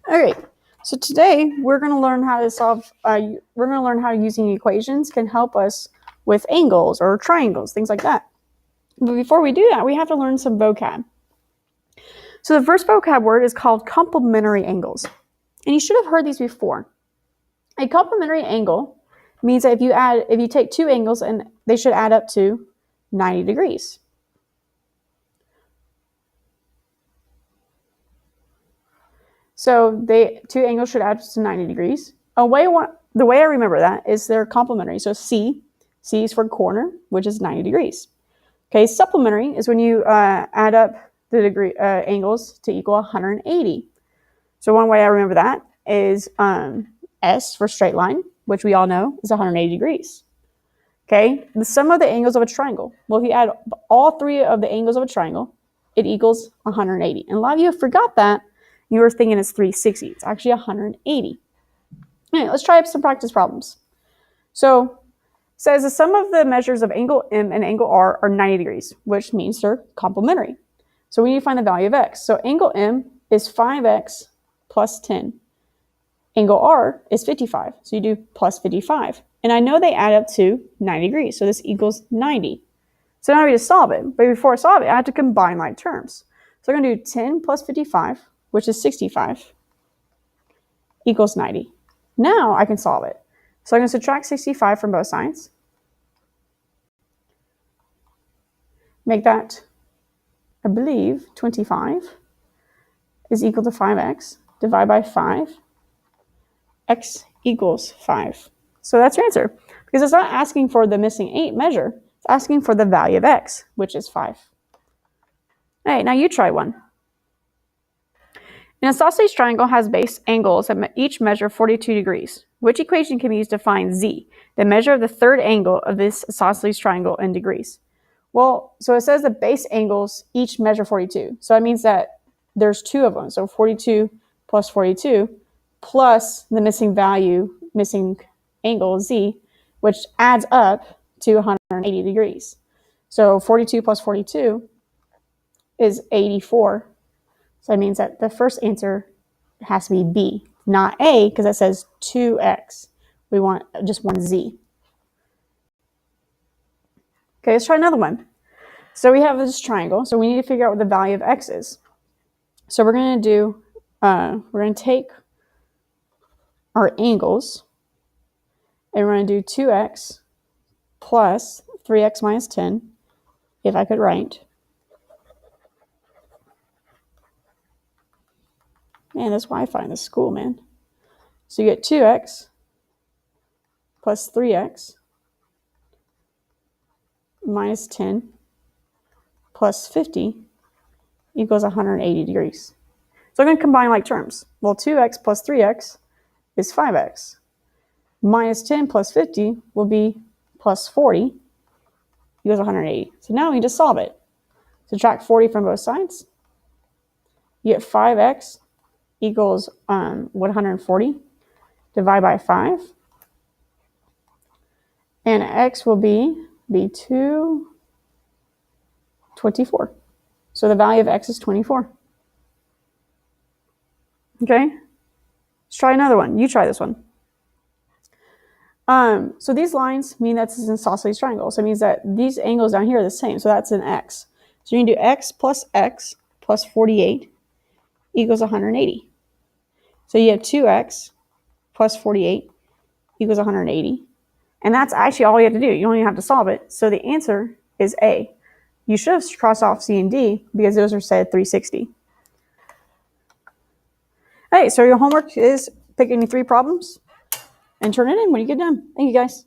All right. So today we're going to learn how to solve. We're going to learn how using equations can help us with angles or triangles, things like that. But before we do that, we have to learn some vocab. So the first vocab word is called complementary angles, and you should have heard these before. A complementary angle means that if you take two angles and they should add up to 90 degrees. So two angles should add to 90 degrees. The way I remember that is they're complementary. So C is for corner, which is 90 degrees. Okay, supplementary is when you add up the angles to equal 180. So one way I remember that is S for straight line, which we all know is 180 degrees. Okay, the sum of the angles of a triangle. Well, if you add all three of the angles of a triangle, it equals 180. And a lot of you forgot that. You were thinking it's 360. It's actually 180. All right, let's try up some practice problems. So it says the sum of the measures of angle M and angle R are 90 degrees, which means they're complementary. So we need to find the value of x. So angle M is 5x plus 10. Angle R is 55. So you do plus 55. And I know they add up to 90 degrees. So this equals 90. So now we just solve it. But before I solve it, I have to combine like terms. So I'm going to do 10 plus 55, which is 65, equals 90. Now I can solve it. So I'm going to subtract 65 from both sides. Make that, I believe, 25 is equal to 5x. Divide by 5. X equals 5. So that's your answer. Because it's not asking for the missing 8 measure. It's asking for the value of x, which is 5. All right, now you try one. An isosceles triangle has base angles that each measure 42 degrees. Which equation can be used to find z, the measure of the third angle of this isosceles triangle in degrees? Well, so it says the base angles each measure 42. So that means that there's two of them. So 42 plus 42 plus the missing angle z, which adds up to 180 degrees. So 42 plus 42 is 84. So that means that the first answer has to be B, not A, because it says 2x. We want just one z. Okay, let's try another one. So we have this triangle, so we need to figure out what the value of x is. So we're going to take our angles, and we're going to do 2x plus 3x minus 10, if I could write. Man, this Wi-Fi in the school, man. So you get 2x plus 3x minus 10 plus 50 equals 180 degrees. So I'm going to combine like terms. Well, 2x plus 3x is 5x. Minus 10 plus 50 will be plus 40 equals 180. So now we just solve it. Subtract 40 from both sides. You get 5x equals 140. Divide by 5. And x will be 24. So the value of x is 24. Okay? Let's try another one. You try this one. So these lines mean that's an isosceles triangle. So it means that these angles down here are the same. So that's an x. So you can do x plus 48 equals 180. So you have 2x plus 48 equals 180. And that's actually all you have to do. You don't even have to solve it. So the answer is A. You should have crossed off C and D because those are set at 360. Hey, so your homework is pick any 3 problems and turn it in when you get done. Thank you, guys.